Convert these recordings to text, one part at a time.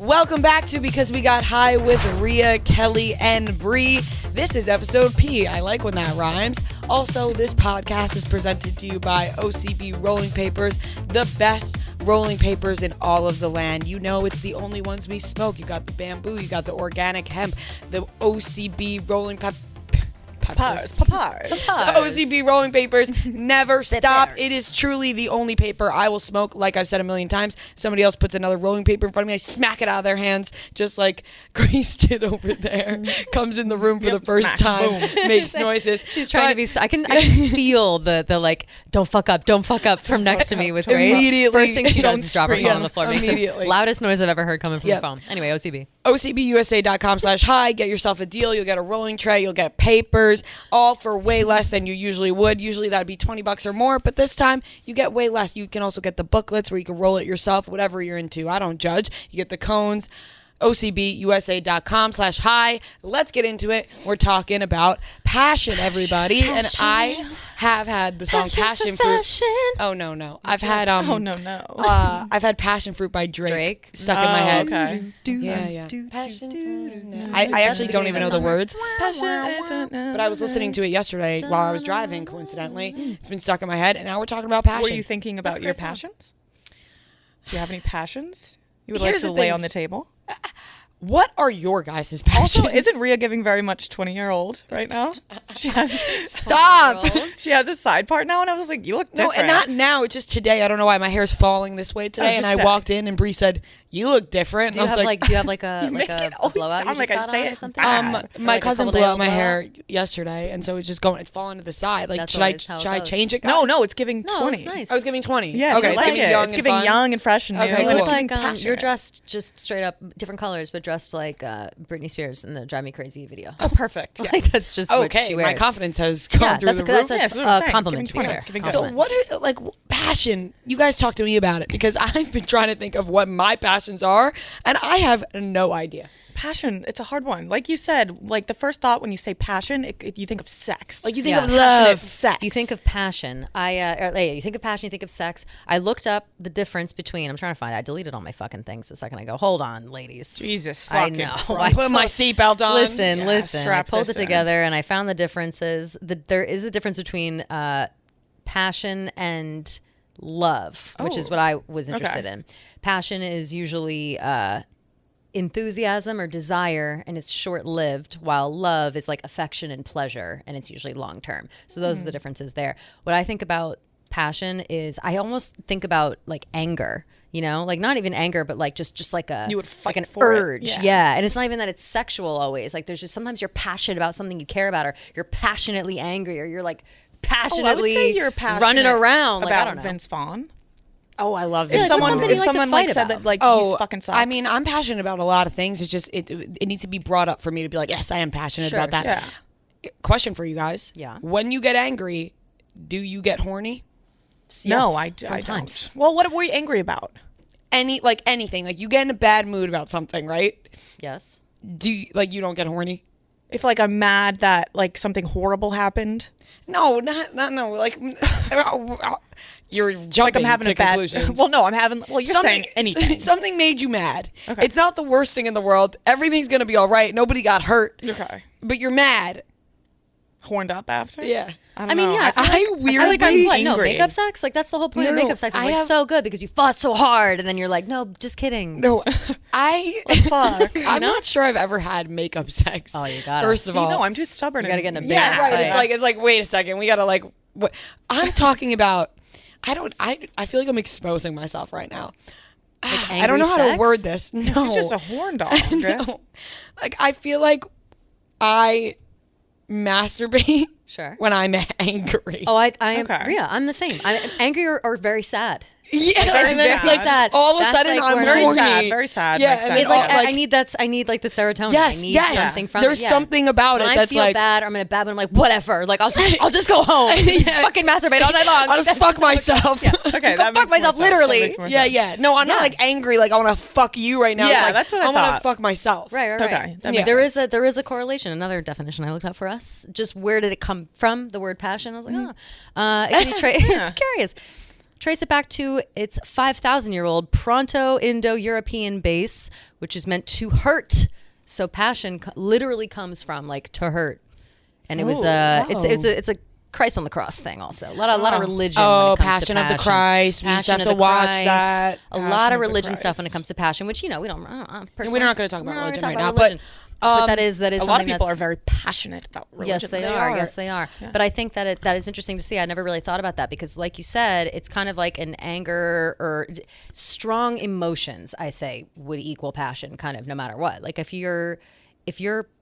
Welcome back to Because We Got High with Rhea, Kelly, and Bree. This is episode P. I like when that rhymes. Also, this podcast is presented to you by OCB Rolling Papers, the best rolling papers in all of the land. You know it's the only ones we smoke. You got the bamboo, you got the organic hemp, the OCB Rolling Papers. Papars. OCB rolling papers never stop. It is truly the only paper I will smoke. Like I've said a million times, somebody else puts another rolling paper in front of me, I smack it out of their hands, just like Grace did over there. Comes in the room for the first time, makes noises. She's trying to be. I can feel the like, don't fuck up from next to me with Grace. Immediately. First thing she does is drop her phone on the floor. Makes the loudest noise I've ever heard coming from the phone. Anyway, OCB. OCBUSA.com/hi. Get yourself a deal. You'll get a rolling tray. You'll get papers, all for way less than you usually would. Usually that'd be $20 or more, but this time you get way less. You can also get the booklets where you can roll it yourself, whatever you're into. I don't judge. You get the cones. OCBUSA.com/hi. Let's get into it. We're talking about passion, everybody. Passion. And I have had the song Passion Fruit. Oh no. I've had I've had Passion Fruit by Drake stuck in my head. Okay. Yeah. I actually don't even know the words. But I was listening to it yesterday while I was driving, coincidentally. It's been stuck in my head, and now we're talking about passion. Were you thinking about your passions? Do you have any passions you would like to lay on the table? What are your guys' passions? Also, isn't Rhea giving very much 20-year-old right now? She has Stop. She has a side part now, and I was like, "You look different." No, and not now. It's just today. I don't know why my hair's falling this way today. And I walked in, and Bree said, "You look different." Do you have like a blowout? Sound like I say it or something. My cousin blew out my hair yesterday, and so it's just going. It's falling to the side. Like, should I change it? Guys? No, it's giving 20. No, it's nice. I was giving 20. Yeah, okay, I like it. It's giving young and fresh and new. Okay, And cool. it's like you're dressed just straight up different colors, but dressed like Britney Spears in the "Drive Me Crazy" video. Oh, perfect. Yes. Like, that's just what she wears. My confidence has gone through the roof. That's a compliment to be fair. So what are passion? You guys talk to me about it, because I've been trying to think of what my passions are, and I have no idea. Passion, it's a hard one. Like you said, like the first thought when you say passion, you think of sex. Like you think of love, sex. You think of passion. You think of passion, you think of sex. I looked up the difference between, I'm trying to find it. I deleted all my fucking things a second ago. Hold on, ladies. Jesus fucking I know. I put my seatbelt on. Listen. I pulled it together and I found the differences. There is a difference between passion and love, which is what I was interested in. Passion is usually enthusiasm or desire, and it's short-lived, while love is like affection and pleasure, and it's usually long-term. So those are the differences there. What I think about passion is I almost think about like anger, like not even anger, but like just like you would fight like an for urge. It. Yeah. And it's not even that it's sexual always. Like there's just sometimes you're passionate about something you care about, or you're passionately angry, or you're like passionately I would say you're passionate running around. Like, I don't know. Vince Vaughn. Oh, I love If it. someone like said that he's fucking sucks. I mean, I'm passionate about a lot of things. It's just it needs to be brought up for me to be like, yes, I am passionate about that. Yeah. Question for you guys. Yeah. When you get angry, do you get horny? Yes, No, I sometimes. don't. Well, what were you angry about? Anything. Like you get in a bad mood about something, right? Yes. Do you, you don't get horny? If I'm mad that something horrible happened. No, no. You're jumping I'm having to a bad. conclusions. Well, no, I'm having. Well, you're saying anything. Something made you mad. Okay. It's not the worst thing in the world. Everything's gonna be all right. Nobody got hurt. Okay. But you're mad. Horned up after? Yeah. I mean, know. yeah. I weirdly what? No, angry. makeup sex? Like that's the whole point of makeup sex. It's so good because you fought so hard, and then you're like, no, just kidding. No, Fuck. I'm not sure I've ever had makeup sex. Oh, you got it. First of all, no, I'm too stubborn. You gotta get in a big yeah, right. fight. It's like wait a second, we gotta what I'm talking about. I feel like I'm exposing myself right now. Like I don't know how to sex? word this. No, She's just a horn dog. No. I feel like I masturbate when I'm angry. Oh, I am. Okay. Yeah, I'm the same. I'm angry or very sad. Yeah, very and then it's sad. like Sad. all of a That's sudden like I'm where- Very horny. sad. Very sad. Yeah, Makes and sense. it's like, I need the serotonin. Yes, I need yes. something from There's it. Yeah. something about when it I that's feel like bad, I'm in a bad mood. I'm like, whatever. Like I'll just go home. Yeah. Fucking masturbate all night long. I'll just fuck myself. Yeah. Okay, Just go that fuck makes more myself, sense. literally. That makes more Yeah, sense. yeah. No, I'm not angry. I want to fuck you right now. Yeah, It's like, that's what I want thought. to fuck myself. Right. Okay, that makes There is a correlation. Another definition I looked up for us. Just where did it come from? The word passion. I was like, it can be just curious. trace it back to its 5,000-year-old Proto-Indo-European base, which is meant to hurt. So passion literally comes from like to hurt, and it was it's a Christ on the cross thing also. A lot of religion. Oh, when it comes Passion to of the Christ. We used to have to watch that. A lot of religion stuff when it comes to passion, which we don't. We're not going to talk about religion right now, but that is a lot of people are very passionate about religion. Yes, they are. Yes, they are. Yeah. But I think that that is interesting to see. I never really thought about that because, like you said, it's kind of like an anger or strong emotions. I say would equal passion, kind of no matter what. Like if you're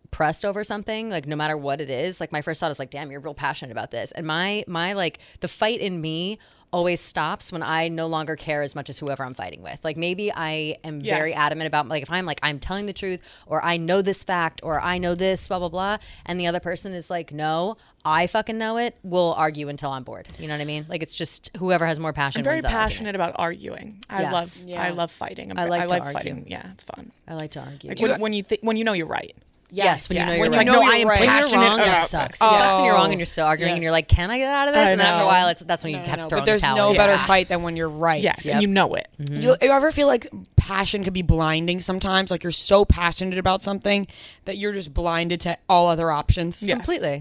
pressed over something, like no matter what it is, like my first thought is like, damn, you're real passionate about this. And my like the fight in me always stops when I no longer care as much as whoever I'm fighting with. Like maybe I am very adamant about like if I'm telling the truth or I know this fact or I know this blah blah blah, and the other person is like, no, I fucking know it, we'll argue until I'm bored. You know what I mean? Like it's just whoever has more passion. I'm very passionate about arguing. I love fighting. I like fighting. Yeah, it's fun. I like to argue. Like when you know you're right. Yes, when you know you're when right. you know I am when passionate you're wrong, about that sucks. It sucks when you're wrong and you're still arguing and you're like, can I get out of this? And then after a while, that's when you kept throwing the towel. But there's no better fight than when you're right. Yes, and you know it. Mm-hmm. You ever feel like passion could be blinding sometimes? Like you're so passionate about something that you're just blinded to all other options? Yes.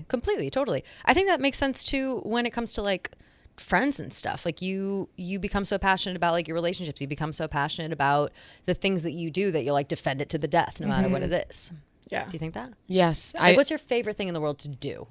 Completely, totally. I think that makes sense too when it comes to like friends and stuff. Like you become so passionate about like your relationships. You become so passionate about the things that you do that you'll like defend it to the death no matter what it is. Yeah. Do you think that? Yes. Like, what's your favorite thing in the world to do?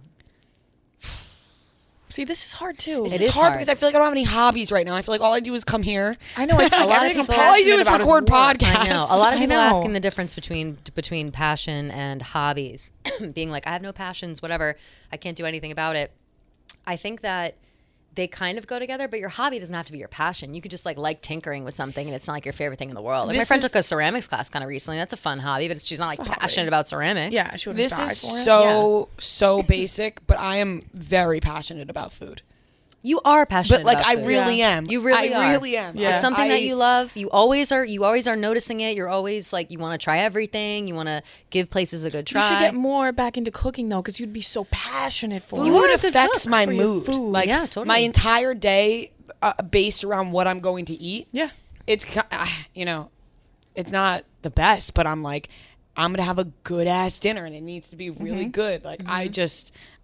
See, this is hard too. It is hard because I feel like I don't have any hobbies right now. I feel like all I do is come here. I know. A lot of people. All I do is record podcasts. I know. A lot of people asking the difference between passion and hobbies, being like, I have no passions, whatever. I can't do anything about it. I think that they kind of go together, but your hobby doesn't have to be your passion. You could just like tinkering with something and it's not like your favorite thing in the world. Like my friend took a ceramics class kind of recently. That's a fun hobby, but she's not like passionate about ceramics. Yeah, she wouldn't. This is so basic, but I am very passionate about food. You are passionate, but like about I food. really am. You really are. I really am. Yeah. It's something that you love. You always are noticing it. You're always like you want to try everything. You want to give places a good try. You should get more back into cooking though, because you'd be so passionate for it. Food affects my mood. Like totally. My entire day based around what I'm going to eat. Yeah, it's it's not the best, but I'm like, I'm gonna have a good ass dinner and it needs to be really good. Like I'm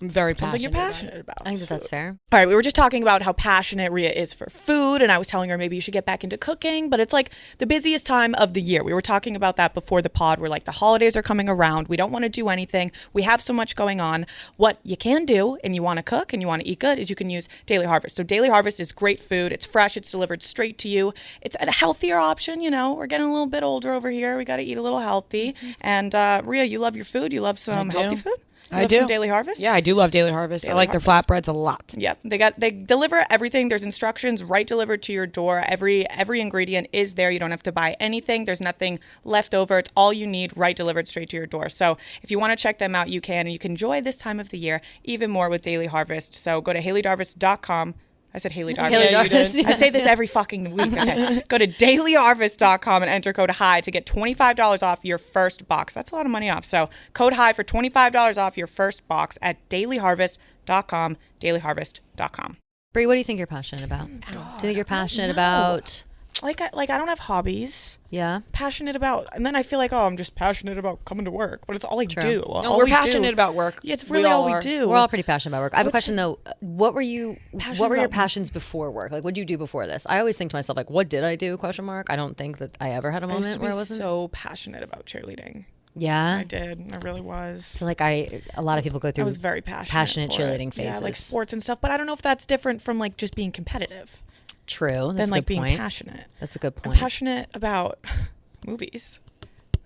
very passionate. Something you're passionate about. I think that's fair. All right, we were just talking about how passionate Rhea is for food, and I was telling her maybe you should get back into cooking, but it's like the busiest time of the year. We were talking about that before the pod. We're like, the holidays are coming around. We don't want to do anything. We have so much going on. What you can do, and you want to cook and you want to eat good, is you can use Daily Harvest. So Daily Harvest is great food. It's fresh. It's delivered straight to you. It's a healthier option. You know, we're getting a little bit older over here. We got to eat a little healthy. And Rhea, you love your food. You love some healthy food? I do. Some Daily Harvest? Yeah, I do love Daily Harvest. I like their flatbreads a lot. Yep. They deliver everything. There's instructions right delivered to your door. Every ingredient is there. You don't have to buy anything. There's nothing left over. It's all you need right delivered straight to your door. So if you want to check them out, you can. And you can enjoy this time of the year even more with Daily Harvest. So go to HaleyDarvis.com. I said Haley Darvis. Haley Darvis. I say this every fucking week. Okay. Go to dailyharvest.com and enter code HIGH to get $25 off your first box. That's a lot of money off. So code HIGH for $25 off your first box at dailyharvest.com, dailyharvest.com. Brie, what do you think you're passionate about? Do you think you're passionate about... Like I don't have hobbies. Yeah. Passionate about, and then I feel like, oh, I'm just passionate about coming to work, but it's all I do. No, we're passionate about work. Yeah, it's really all we do. We're all pretty passionate about work. I have a question though. What were your passions before work? Like, what did you do before this? I always think to myself, like, what did I do? ? I don't think that I ever had a moment where I wasn't so passionate about cheerleading. Yeah, I did. I really was. I feel like a lot of people go through. I was very passionate cheerleading phases. Yeah, like sports and stuff. But I don't know if that's different from like just being competitive. True. That's than a like good being point. passionate. That's a good point. I'm passionate about movies.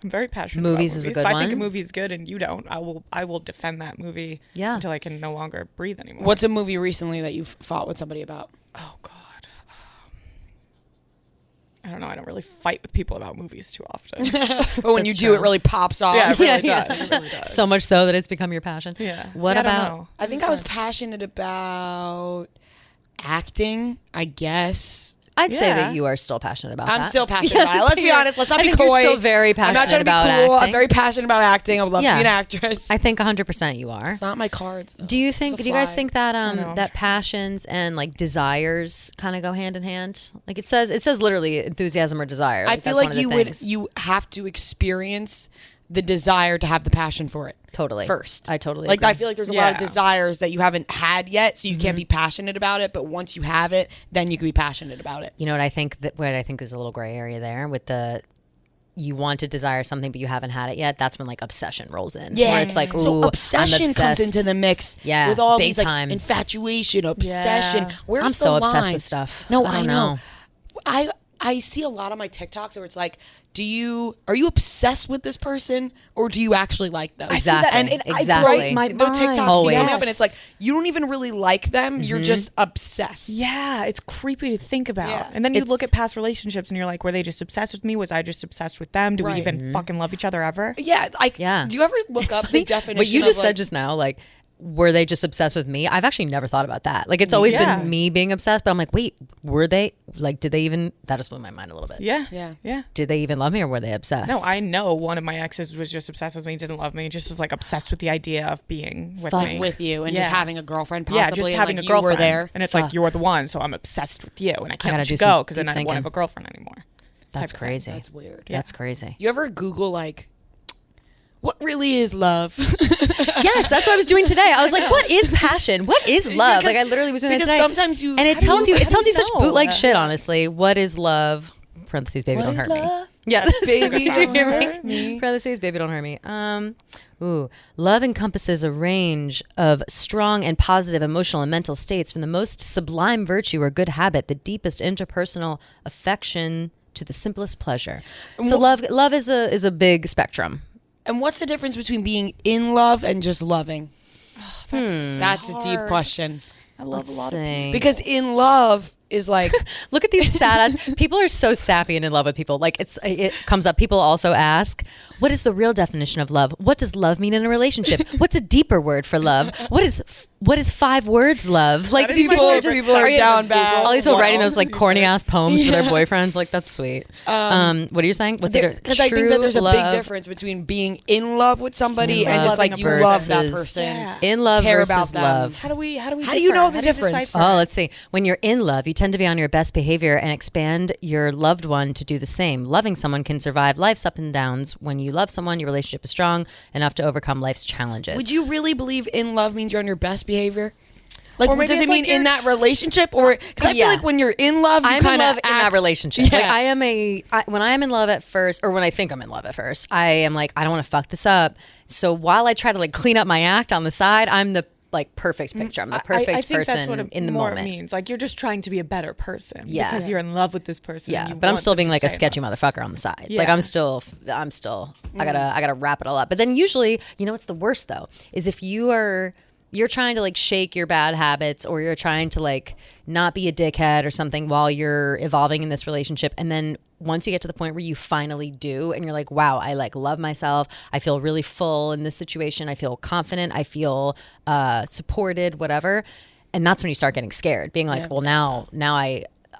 I'm very passionate movies about is a movies. good if one. I think a movie is good and you don't, I will defend that movie until I can no longer breathe anymore. What's a movie recently that you've fought with somebody about? Oh God. I don't know. I don't really fight with people about movies too often. But when you do, it really pops off. Yeah, it really does. It really does. So much so that it's become your passion. Yeah. What about? I think I was passionate about acting, I guess. I'd say that you are still passionate about that. I'm still passionate about it. Let's be honest. Let's not be coy. You're still very passionate about acting. acting. I'm very passionate about acting. I would love to be an actress. I think 100% you are. It's not my cards, though. Do you guys think that that passions and like desires kind of go hand in hand? Like it says literally enthusiasm or desire. Like, I feel like you have to experience the desire to have the passion for it. Totally. First. I totally agree. I feel like there's a lot of Yeah. desires that you haven't had yet, so you can't be passionate about it, but once you have it, then you can be passionate about it. You know what I think is a little gray area there with the you want to desire something but you haven't had it yet. That's when like obsession rolls in. Yeah, where it's like, ooh, so obsession I'm comes into the mix. Yeah, with all big these like time. infatuation, obsession. Yeah. Where's I'm the so obsessed line? with stuff. No, I I don't know. know. I see a lot of my TikToks where it's like, are you obsessed with this person or do you actually like them? I see that, and Exactly. I break my The mind. TikToks Always. coming up and it's like you don't even really like them. You're just obsessed. Yeah, it's creepy to think about. Yeah. And then you look It's- at past relationships and you're like, were they just obsessed with me? Was I just obsessed with them? Do we Right. even fucking love each other ever? Yeah, Yeah. Do you ever look up the definition? What you of, just like, said just now, like, were they just obsessed with me? I've actually never thought about that. Like, it's always Yeah. been me being obsessed, but I'm like, wait, were they? Like, did they even? That just blew my mind a little bit. Yeah. Yeah. Yeah. Did they even love me, or were they obsessed? No, I know one of my exes was just obsessed with me, didn't love me, just was like obsessed with the idea of being with Fuck me. with you and Yeah. just having a girlfriend possibly. Yeah, just and, having like, a girlfriend. You were there. And it's Fuck. like, you're the one, so I'm obsessed with you, and I can't gotta let do you some go because then deep I won't thinking. have a girlfriend anymore. That's type of thing. crazy. That's weird. That's crazy. You ever Google like, what really is love? Yes, that's what I was doing today. I was like, what is passion? What is love? Like I literally was doing that because today. sometimes you and it how do tells you how do you such know? bootleg shit, honestly. What is love? Parentheses, baby, What don't is hurt me. love? Yeah, Baby, did you don't hear hurt me? me. Parentheses, baby, don't hurt me. Love encompasses a range of strong and positive emotional and mental states, from the most sublime virtue or good habit, the deepest interpersonal affection, to the simplest pleasure. So love is a big spectrum. And what's the difference between being in love and just loving? That's a deep hard. question. I love a lot of Saying- Because in love is like, Look at these sad ass people are so sappy and in love with people. Like it comes up. People also ask, what is the real definition of love? What does love mean in a relationship? What's a deeper word for love? What is 5 words love? Like That is my people favorite are section down of bad. Google. all these people What writing else those like do you corny say? ass poems for their boyfriends. Like that's sweet. What are you saying? What's it? because I think that there's a big love, difference between being in love with somebody In and just love like you love that versus- person. Yeah. in love care versus about them. love. How do we How do you know the difference? Oh, let's see. When you're in love, you tend to be on your best behavior and expand your loved one to do the same. Loving someone can survive life's up and downs. When you love someone, your relationship is strong enough to overcome life's challenges. Would you really believe in love means you're on your best behavior? Like, Or maybe does it it's mean like in you're- that relationship? Or because I feel Yeah. like when you're in love, you I'm in kind love of in that relationship. Yeah. Like I am when I am in love at first, or when I think I'm in love at first, I am like, I don't want to fuck this up. So while I try to like clean up my act on the side, I'm the like perfect picture. I'm the perfect I think person that's what it in the more moment. means. Like you're just trying to be a better person. Yeah. Because you're in love with this person. and Yeah, you but I'm want still them being to like a stay in sketchy love. motherfucker on the side. Like Yeah. I'm still. I gotta wrap it all up. But then usually, you know, what's the worst though is if you're trying to like shake your bad habits, or you're trying to like not be a dickhead or something while you're evolving in this relationship, and then once you get to the point where you finally do and you're like, wow, I like love myself, I feel really full in this situation, I feel confident, I feel supported, whatever, and that's when you start getting scared, being like, well, now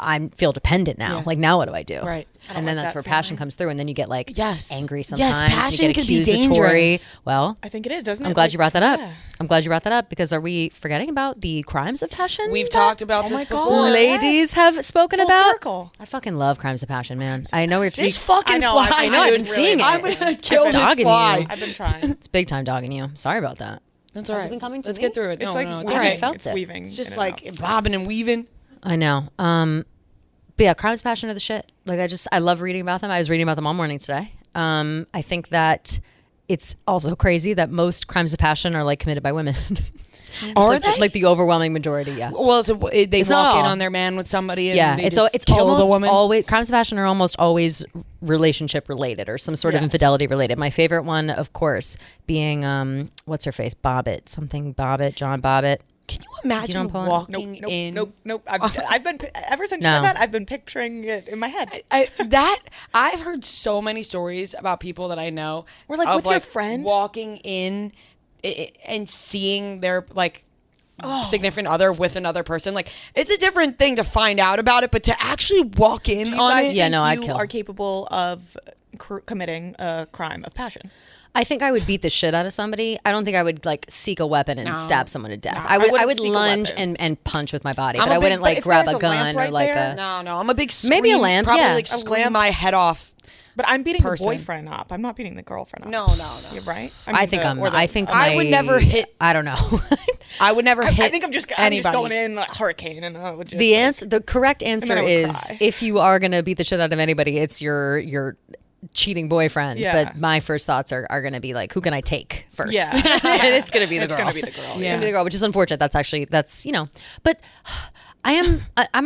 I feel dependent now. Yeah. Like now what do I do? Right. And then like that's that where passion feeling. comes through, and then you get like Yes. angry Yes, sometimes. and passion you get can be accusatory. dangerous. Well, I think it is, doesn't it? I'm glad you brought that up. Yeah. I'm glad you brought that up, because are we forgetting about the crimes of passion? We've that talked about Oh this my before. God. ladies have spoken Full about. circle. I fucking love crimes of passion, man. I know we're This fucking I know, fly. I know, I've been really seeing it. I'm gonna It's- kill it's this dogging fly. you. I've been trying. It's big time dogging you. Sorry about that. That's all right. it been coming to Let's me? get through it. It's No, like no, it's weaving. all right. felt It's it. weaving. It's in just and like out. bobbing and weaving. I know. But yeah, crimes of passion are the shit. Like I love reading about them. I was reading about them all morning today. I think that it's also crazy that most crimes of passion are like committed by women. Are like, they? like the overwhelming majority? Yeah. Well, so they It's not walk in all. on their man with somebody and Yeah, they it's just kill almost the woman. always crimes of passion are almost always relationship related or some sort of Yes. infidelity related. My favorite one, of course, being what's her face, Bobbitt, John Bobbitt. Can you imagine don't pull it? walking Nope, in? nope. I've been ever since you No. said that. I've been picturing it in my head. I've heard so many stories about people that I know. Or, like, of, with your friend? walking in and seeing their like significant other with another person. Like, it's a different thing to find out about it, but to actually walk in on it. Yeah, no, I'd kill. Are capable of committing a crime of passion? I think I would beat the shit out of somebody. I don't think I would like seek a weapon and stab someone to death. No, I would seek a lunge weapon. and punch with my body, I'm but a I wouldn't big- like grab a there's a gun lamp or right like there- a. No, I'm a big Maybe a lamp, Probably yeah. like A scream lamp. my head off. But I'm beating Person. the boyfriend up. I'm not beating the girlfriend up. No. You're right. I think I'm. I think I would never hit. I don't know. I would never hit. I think I'm just going in like hurricane, and I would just The answer, the correct answer I would is cry. if you are gonna beat the shit out of anybody, it's your cheating boyfriend. Yeah. But my first thoughts are gonna be like, who can I take first? Yeah. And it's gonna be the It's girl. gonna be the girl. It's Yeah. gonna be the girl, which is unfortunate. That's but I'm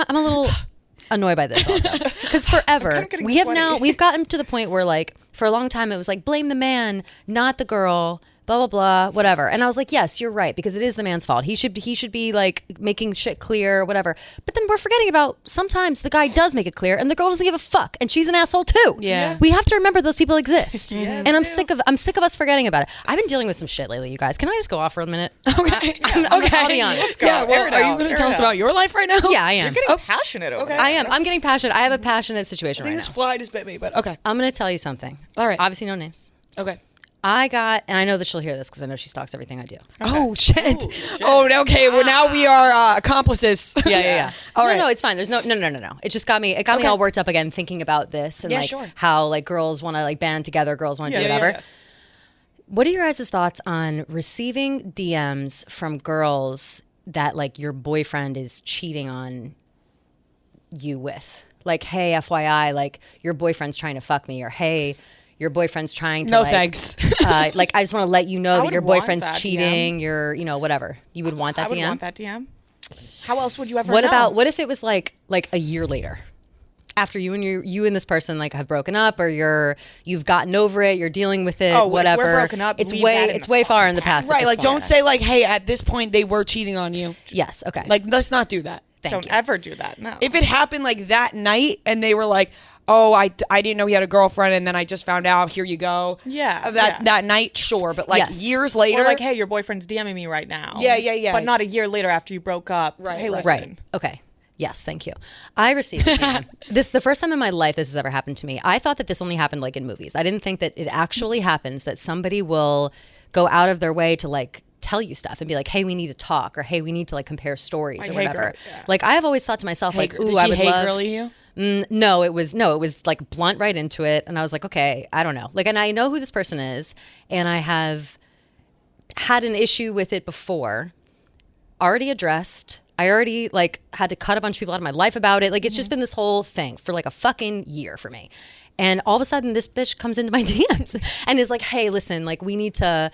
a little annoyed by this also because forever getting we have sweaty. now we've gotten to the point where like for a long time it was like blame the man, not the girl. Blah blah blah, whatever. And I was like, yes, you're right, because it is the man's fault. He should be like making shit clear, whatever. But then we're forgetting about sometimes the guy does make it clear, and the girl doesn't give a fuck, and she's an asshole too. Yeah. we have to remember those people exist. Yeah, and I'm they sick of us forgetting about it. I've been dealing with some shit lately, you guys. Can I just go off for a minute? Okay. I'll be honest. go. Yeah. Air Well, it are you out, going to air tell it us out. about your life right now? Yeah, I am. Getting passionate over Okay. it. I am. I'm getting passionate. I have a passionate situation right This now. fly just bit me, but okay. I'm going to tell you something. All right. Obviously, no names. Okay. I got, and I know that she'll hear this because I know she stalks everything I do. Oh shit. Oh, okay. Well, now we are accomplices. Yeah. All no, right. no, it's fine. There's no. It just got me. It got me Okay. all worked up again thinking about this and Yeah, like sure. how like girls want to like band together, girls want to do whatever. What are your guys' thoughts on receiving DMs from girls that like your boyfriend is cheating on you with? Like, hey, FYI, like your boyfriend's trying to fuck me, or hey, your boyfriend's trying to No like, thanks. like I just want to let you know that would your want boyfriend's that cheating. You're, whatever. You would want that I would DM. want that DM. How else would you ever What know? about what if it was like a year later, after you and this person like have broken up, or you've gotten over it, you're dealing with it, Oh, if we're whatever. broken up, it's leave way that in it's the way far fucking in the past. at Right. this Like, point. don't say like, hey, at this point they were cheating on you. Yes. Okay. Like, let's not do that. Thank Don't you. ever do that. No. If it happened like that night and they were like, oh, I didn't know he had a girlfriend and then I just found out, here you go. Yeah, That night, sure. But like Yes. years later. Or like, hey, your boyfriend's DMing me right now. Yeah. But not a year later after you broke up. Right, Hey, right. listen. Right. Okay. Yes, thank you. I received a DM. The first time in my life this has ever happened to me. I thought that this only happened like in movies. I didn't think that it actually happens, that somebody will go out of their way to like tell you stuff and be like, hey, we need to talk, or hey, we need to like compare stories Like, or hey, whatever. girl, yeah. Like I have always thought to myself, like, ooh, did I she would hate love. girly you? No, it was like blunt right into it, and I was like, okay, I don't know. Like, and I know who this person is, and I have had an issue with it before, already addressed. I already like had to cut a bunch of people out of my life about it. Like, it's just been this whole thing for like a fucking year for me. And all of a sudden, this bitch comes into my DMs and is like, hey, listen, like, we need to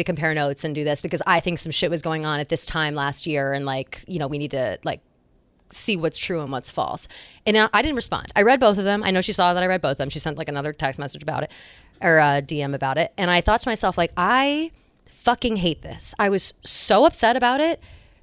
compare notes and do this because I think some shit was going on at this time last year. And like, we need to like see what's true and what's false. And I didn't respond. I read both of them. I know she saw that I read both of them. She sent like another text message about it, or a DM about it. And I thought to myself, like, I fucking hate this. I was so upset about it.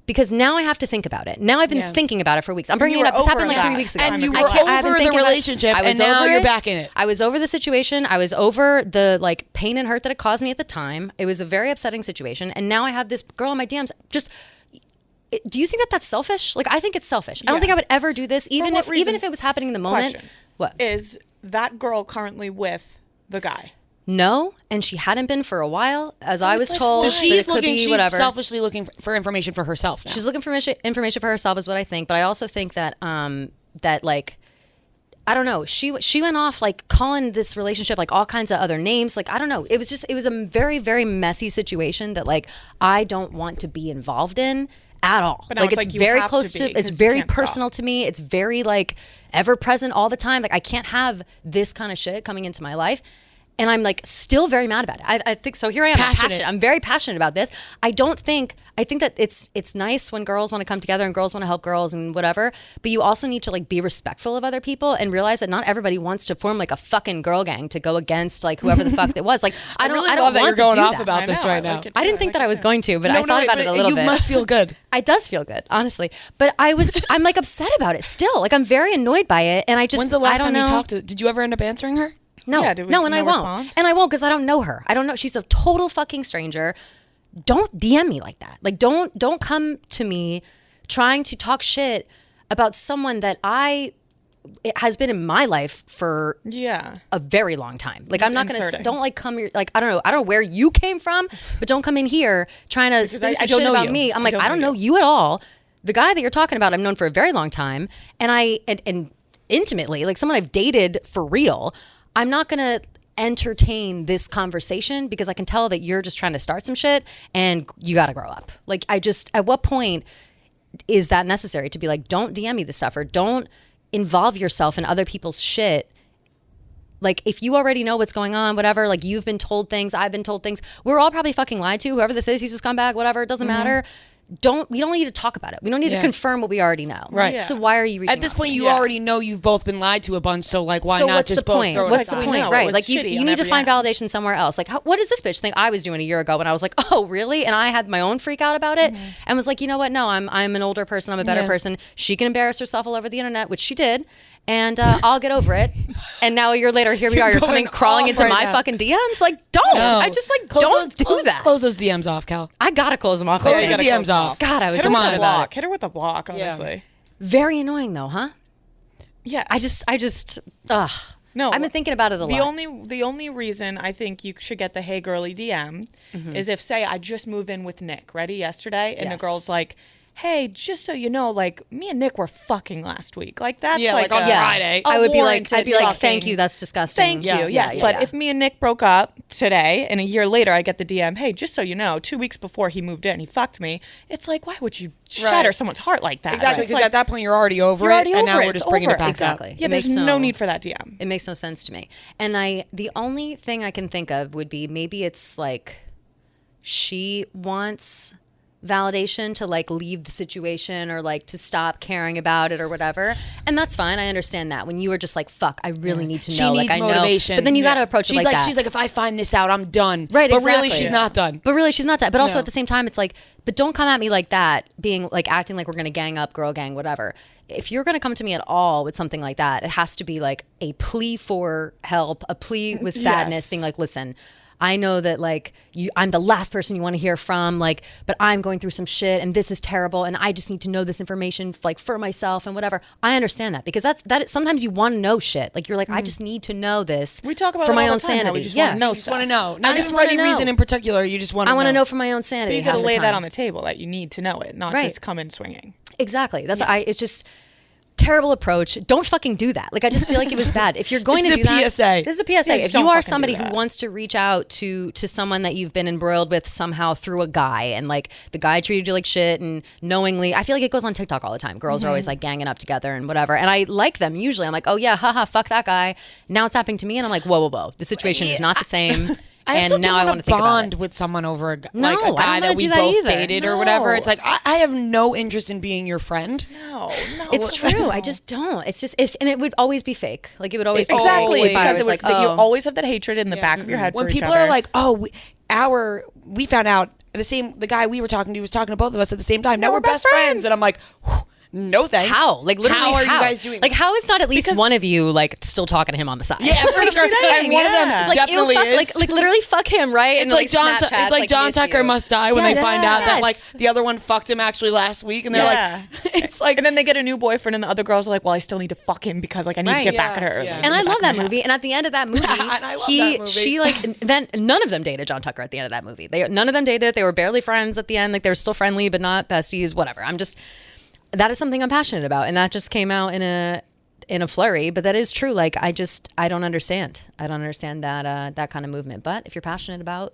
Because now I have to think about it. Now I've been thinking about it for weeks. I'm bringing it up. This happened like 3 weeks ago. And you I were can't- I haven't over the thinking about it. relationship, I was and now over you're it. back in it. I was over the situation. I was over the like pain and hurt that it caused me at the time. It was a very upsetting situation. And now I have this girl in my DMs. Just, do you think that that's selfish? Like, I think it's selfish. I don't think I would ever do this, even what reason? if it was happening in the moment. Question. What? Is that girl currently with the guy? No, and she hadn't been for a while, as I was told. So but she's it could looking. be She's whatever. selfishly looking for information for herself now. She's looking for information for herself, is what I think. But I also think that that like, I don't know. She went off like calling this relationship like all kinds of other names. Like, I don't know. It was a very, very messy situation that like I don't want to be involved in at all. But now Like, it's it's like you very have close to to. be, It's 'cause you very can't stop. personal to me. It's very like ever present all the time. Like, I can't have this kind of shit coming into my life. And I'm like still very mad about it. I think so. Here I am. Passionate. I'm very passionate about this. I think that it's nice when girls want to come together and girls want to help girls and whatever. But you also need to like be respectful of other people and realize that not everybody wants to form like a fucking girl gang to go against like whoever the fuck it was. Like I don't really I love don't that want you're going to do off that. about I this know, right I now. like it I too. didn't think that I was going to, but I thought about it a little you bit. must feel good. It does feel good, honestly. But I'm like upset about it still. Like I'm very annoyed by it, and I just When's the last I don't time know. you talked to? Did you ever end up answering her? No, Yeah, did we- no, and no I won't. response? And I won't because I don't know her. I don't know. She's a total fucking stranger. don't DM me like that. Like, don't come to me trying to talk shit about someone that it has been in my life for a very long time. Like, I'm not going to, don't like come here, like, I don't know where you came from, but don't come in here trying to spin some shit about me. I'm like, I don't know you at all. The guy that you're talking about, I've known for a very long time. And intimately, like someone I've dated for real. I'm not going to entertain this conversation because I can tell that you're just trying to start some shit and you got to grow up. Like, at what point is that necessary to be like, don't DM me this stuff, or don't involve yourself in other people's shit? Like, if you already know what's going on, whatever, like, you've been told things, I've been told things, we're all probably fucking lied to. Whoever this is, he's a scumbag, whatever, it doesn't matter. We don't need to talk about it. We don't need to confirm what we already know. Right. Yeah. So why are you reaching at this point? You already know you've both been lied to a bunch. So like, why not just both throw it What's the aside? point? Right. Like, you need to find validation somewhere else. Like, what does this bitch think I was doing a year ago? And I was like, oh, really? And I had my own freak out about it and was like, you know what? No, I'm an older person. I'm a better person. She can embarrass herself all over the internet, which she did. And I'll get over it. And now a year later, here we are. You're coming crawling into my fucking DMs. Like, don't. No. I just like, don't do that. Close those DMs off, Cal. I gotta close them off. Close the DMs off. God, I was hit upset about it. Hit her with a block, honestly. Very annoying though, huh? Yeah. I just. Ugh. No, I've been thinking about it a lot. The only reason I think you should get the hey girly DM is if, say, I just moved in with Nick, ready, yesterday, and the girl's like, hey, just so you know, like, me and Nick were fucking last week. Like, that's like on Friday. I would be like, thank you, that's disgusting. Thank you, yes. But if me and Nick broke up today, and a year later I get the DM, hey, just so you know, 2 weeks before he moved in, he fucked me. It's like, why would you shatter someone's heart like that? Exactly, because at that point you're already over it, and now we're just bringing it back up. Yeah, there's no need for that DM. It makes no sense to me. And the only thing I can think of would be maybe it's like she wants validation to like leave the situation or like to stop caring about it or whatever, and that's fine. I understand that when you were just like, fuck, I really need to know. She needs like, I motivation. know, but then you got to approach it like that. She's like, if I find this out, I'm done. Right, but exactly. really, she's not done. But really, she's not done. But also at the same time, it's like, but don't come at me like that, being like acting like we're gonna gang up, girl gang, whatever. If you're gonna come to me at all with something like that, it has to be like a plea for help, a plea with sadness, being like, listen, I know that like I'm the last person you want to hear from, like, but I'm going through some shit and this is terrible and I just need to know this information like for myself and whatever. I understand that because sometimes you want to know shit. Like you're like, I just need to know this. We talk about for it my all own the time, sanity. how we just want to know stuff. Want to know. I Not just even for any wanna know. reason in particular. You just want to know. I want to know for my own sanity. But you got to lay that on the table that you need to know it, not just come in swinging. Exactly. That's it's just terrible approach. Don't fucking do that. Like, I just feel like it was bad. If you're going to do that, this is a PSA. If you are somebody who wants to reach out to someone that you've been embroiled with somehow through a guy, and like the guy treated you like shit and knowingly, I feel like it goes on TikTok all the time. Girls are always like ganging up together and whatever. And I like them usually. I'm like, oh yeah, haha, fuck that guy. Now it's happening to me, and I'm like, whoa. The situation is not the same. I also now I want to think bond about it. with someone over a guy I that we both dated or whatever. It's like I have no interest in being your friend. No. It's true. I just don't. It's just and it would always be fake. Like it would always be exactly fake. because it would, that you always have that hatred in the back of your head. When for people each other. are like, oh, we found out the guy we were talking to was talking to both of us at the same time. Now we're best friends, and I'm like. No thanks. How? Like literally, how are you guys doing? Like, how is not at least one of you like still talking to him on the side? Yeah, for sure. And one of them like, definitely is. Like literally, fuck him, right? It's and like John. It's like John Tucker must die when they find out that like the other one fucked him actually last week, and they're like, it's like, and then they get a new boyfriend, and the other girls are like, well, I still need to fuck him because like I need to get back at her. Yeah. And I love that movie. And at the end of that movie, she like then none of them dated John Tucker at the end of that movie. None of them dated. They were barely friends at the end. Like they were still friendly, but not besties. Whatever. That is something I'm passionate about, and that just came out in a flurry. But that is true. Like I don't understand. I don't understand that kind of movement. But if you're passionate about,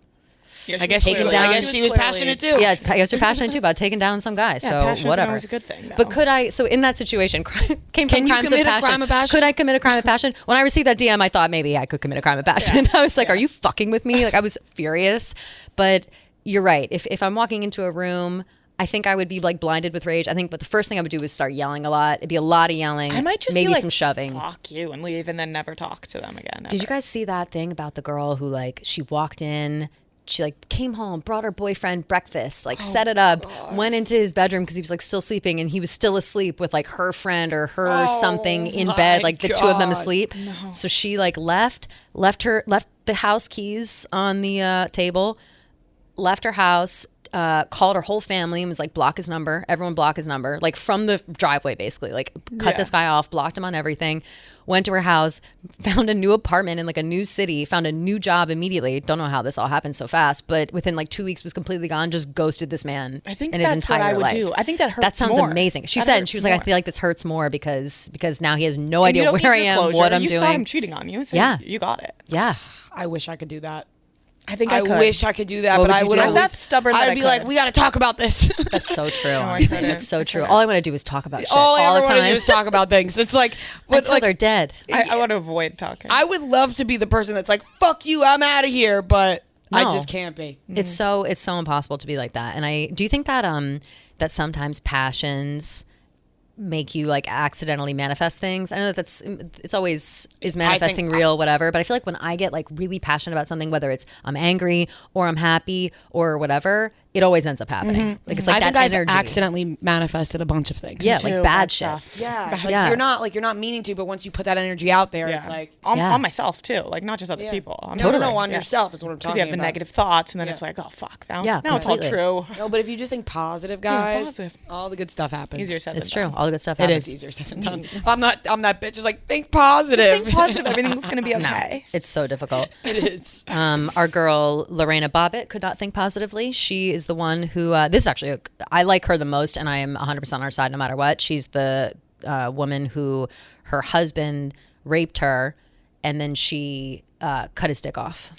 I guess she was passionate too. Yeah, I guess you're passionate too about taking down some guy. So whatever. Always a good thing. Though. But could I? So in that situation, came from crimes of passion. Could I commit a crime of passion? When I received that DM, I thought maybe I could commit a crime of passion. I was like, are you fucking with me? Like I was furious. But you're right. If I'm walking into a room, I think I would be like blinded with rage. But the first thing I would do was start yelling a lot. It'd be a lot of yelling. I might just maybe be like, some shoving. Fuck you and leave and then never talk to them again. Did you guys see that thing about the girl who like she walked in? She like came home, brought her boyfriend breakfast, like set it up, went into his bedroom because he was like still sleeping and he was still asleep with like her friend or her something in bed, like the two of them asleep. No. So she like left the house keys on the table, left her house, called her whole family and was like, block his number. Everyone block his number. Like from the driveway, basically. Like cut this guy off, blocked him on everything. Went to her house, found a new apartment in like a new city, found a new job immediately. Don't know how this all happened so fast, but within like 2 weeks was completely gone, just ghosted this man. I think in his that's entire what I would life. do. I think that hurts. That sounds more. amazing. She That said, hurts she was like, I more. feel like this hurts more because now he has no And you idea don't where I need your am, closure. what I'm you doing. saw him cheating on you. So Yeah. you got it. Yeah. I wish I could do that. I think I could. wish I could do that, What but would I you would do? always. I'm that stubborn that I'd I be like, could. we got to talk about this. That's so true. I honestly. couldn't. That's so I true. couldn't. All I want to do is talk about shit All I all ever the want to time do is talk about things. It's like, until they're dead. I want to avoid talking. I would love to be the person that's like, fuck you, I'm out of here, but I No. just can't be. It's so impossible to be like that. And I do you think that that sometimes passions make you like accidentally manifest things. I know that it's always is manifesting real, whatever. But I feel like when I get like really passionate about something, whether it's I'm angry or I'm happy or whatever, it always ends up happening. Like it's like I that think energy. I've accidentally manifested a bunch of things. Yeah, too, like bad bad shit. stuff. Yeah, like Yeah. you're not meaning to, but once you put that energy out there, it's like on myself too, like not just other people. I'm no, on yourself is what I'm talking Because you have the about. negative thoughts, and then it's like, oh fuck, now it's all completely. true. No, but if you just think positive, guys, positive. all the good stuff happens. Easier said It's than true. done. All the good stuff It happens. is easier said than done. I'm that bitch. Is like think positive. Think positive. Everything's gonna be okay. It's so difficult. It is. Our girl Lorena Bobbitt could not think positively. She is the one who this is actually I like her the most, and I am 100% on her side no matter what. She's the woman who her husband raped her, and then she cut his dick off.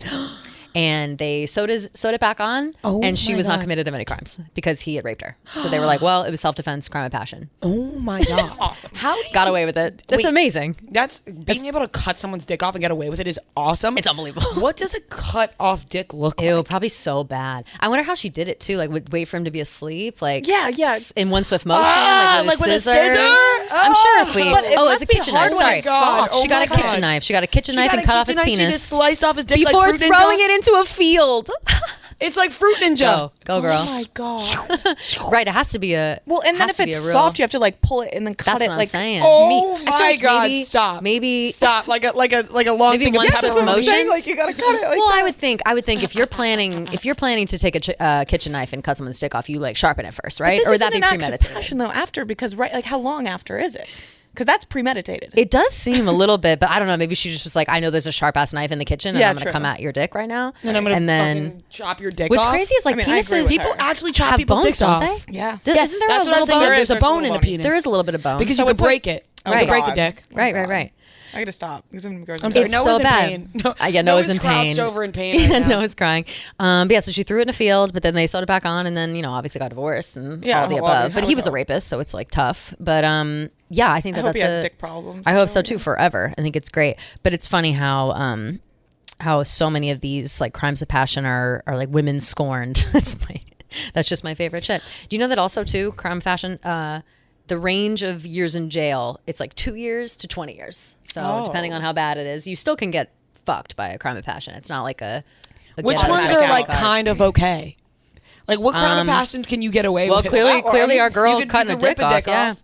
And they sewed it back on, and she was not committed of any crimes because he had raped her. So they were like, well, it was self-defense, crime of passion. Oh my god. Awesome. How do you, Got away with it. That's Wait. amazing. That's being able to cut someone's dick off and get away with it is awesome. It's unbelievable. What does a cut off dick look Ew, like? probably so bad. I wonder how she did it too. Like, would wait for him to be asleep. Like, Yeah. in one swift motion. like with with a scissors. scissor? I'm sure if we. But it Oh, must it's a be kitchen hard knife. when Sorry, it's soft. she Oh got my a kitchen God. knife. She got a kitchen knife and cut off his She penis just sliced off his dick before like Fruit throwing Ninja. it into a field. It's like Fruit Ninja. Go girl. Oh my god. Right, it has to be a. Well, and then has if to be it's a real- soft, you have to like pull it and then cut That's it what I'm like saying. Oh meat. I feel my like god! maybe- Stop. maybe- stop. Like a long Maybe thing of one pepper. swift motion. Like you gotta cut it. Like Well, that. I would think if you're planning to take a kitchen knife and cut someone's dick off, you like sharpen it first, right? This Or would that isn't be an act of premeditated? passion though. After because like how long after is it? Because that's premeditated. It does seem a little bit, but I don't know. Maybe she just was like, I know there's a sharp ass knife in the kitchen, and Yeah, I'm going to true. come at your dick right now. And I'm gonna then fucking chop your dick what's off. crazy is like I mean, I agree penises. with People her. actually chop have people's bones, dicks don't off. they? Yeah. Isn't there That's a what I'm little saying. bone? There's a There's bone a in a little penis. There is a little bit of bone. because So you could it's like- break it. Oh, You could break a God. dick. Right. I gotta stop because I'm gonna go. I'm sorry. It's Noah's so in bad. pain. Noah's in crouched pain. over in pain. Right now. Noah's crying. But yeah, so she threw it in a field, but then they sewed it back on, and then obviously got divorced and Yeah, all the well, above. how But would he was a that work? rapist, so it's like tough. But yeah, I think I that hope that's he has a dick problems. I hope so too forever. I think it's great. But it's funny how so many of these like crimes of passion are like women scorned. That's just my favorite shit. Do you know that also too, crime of passion, the range of years in jail, it's like 2 years to 20 years. So depending on how bad it is, you still can get fucked by a crime of passion. It's not like a Which get out of ones jail are like card. kind of okay? Like what crime of passions can you get away Well, with? clearly our girl you could cutting a rip dick off. Yeah.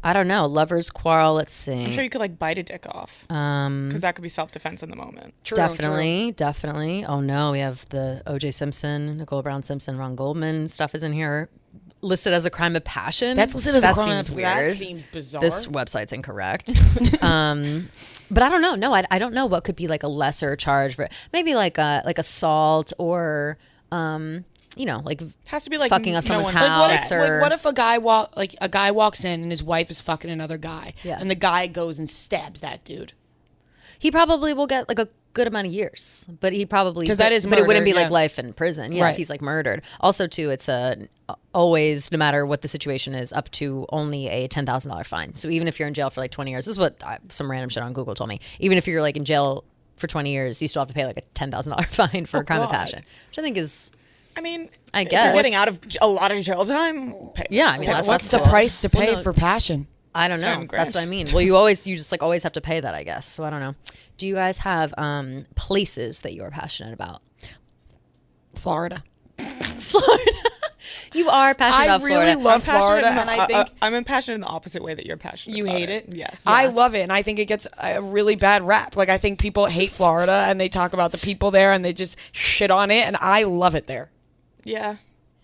I don't know. Lovers quarrel. Let's see. I'm sure you could like bite a dick off because that could be self-defense in the moment. True, Definitely. Oh no, we have the O.J. Simpson, Nicole Brown Simpson, Ron Goldman stuff is in here listed as a crime of passion. That's listed as a crime. Seems weird. That seems bizarre. This website's incorrect. But I don't know. No, I don't know what could be like a lesser charge for maybe like assault or like Has to be like fucking up no someone's one's house dead. or what if a guy walks in and his wife is fucking another guy, and the guy goes and stabs that dude? he probably will get like a good amount of years, but he probably 'Cause that is but it wouldn't be murder, like yeah. life in prison. Yeah, Right. if he's like murdered. Also, too, it's always, no matter what the situation is, up to only a $10,000 fine. So even if you're in jail for like 20 years, this is what some random shit on Google told me. Even if you're like in jail for 20 years, you still have to pay like a $10,000 fine for a crime of God. passion, which I think is. I mean, I if guess. you're getting out of a lot of jail time. Pay. Yeah, I mean, What's that's the cool. price to pay Well, no, for passion? I don't know. 10 grand. That's what I mean. Well, you just like always have to pay that, I guess. So I don't know. Do you guys have places that you are passionate about? Florida. You are passionate I about really Florida. love Florida, and I think I'm impassioned in the opposite way that you're passionate. you about hate it. Yes. I love it, and I think it gets a really bad rap. Like I think people hate Florida, and they talk about the people there, and they just shit on it, and I love it there. Yeah.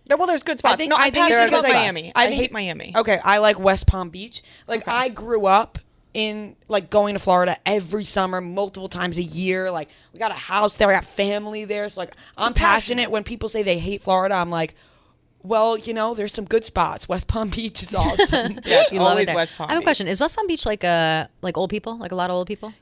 Well, there's good spots. I'm passionate about Miami. I hate Miami. Okay, I like West Palm Beach. Like, I grew up in, like, going to Florida every summer, multiple times a year. Like, we got a house there. I got family there. So, like, I'm passionate. When people say they hate Florida, I'm like, well, you know, there's some good spots. West Palm Beach is awesome. Yeah, you love always it there. West Palm I have a Beach. question. Is West Palm Beach like old people? Like a lot of old people?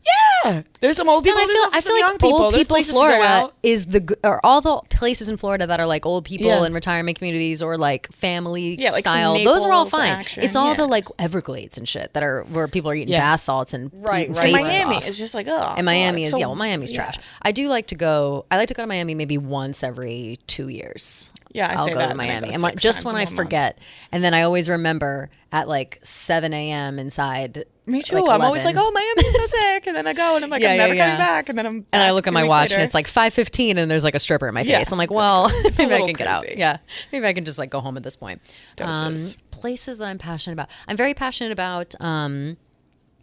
Yeah. There's some old people. I feel like old people Florida is or all the places in Florida that are like old people in retirement communities or like family like style. some Those are all Naples fine. action, It's all the like Everglades and shit that are where people are eating bath salts and eating And faces Miami off. is just like, oh. And Miami God, is, well, Miami's trash. I like to go to Miami maybe once every 2 years. Yeah, I'll say go that, to and then I Miami. go And 6 just times when in I 1 month. forget. And then I always remember at like 7 a.m. inside. Me too. Like I'm always 11. like, oh, Miami's so sick. And then I go and I'm like, I'm never coming back. And then I'm back and I look at 2 my weeks watch later. and it's like 5:15 and there's like a stripper in my Yeah, face. I'm like, well, maybe I little can get out. crazy. Yeah. Maybe I can just like go home at this point. Doses. Places that I'm passionate about. I'm very passionate about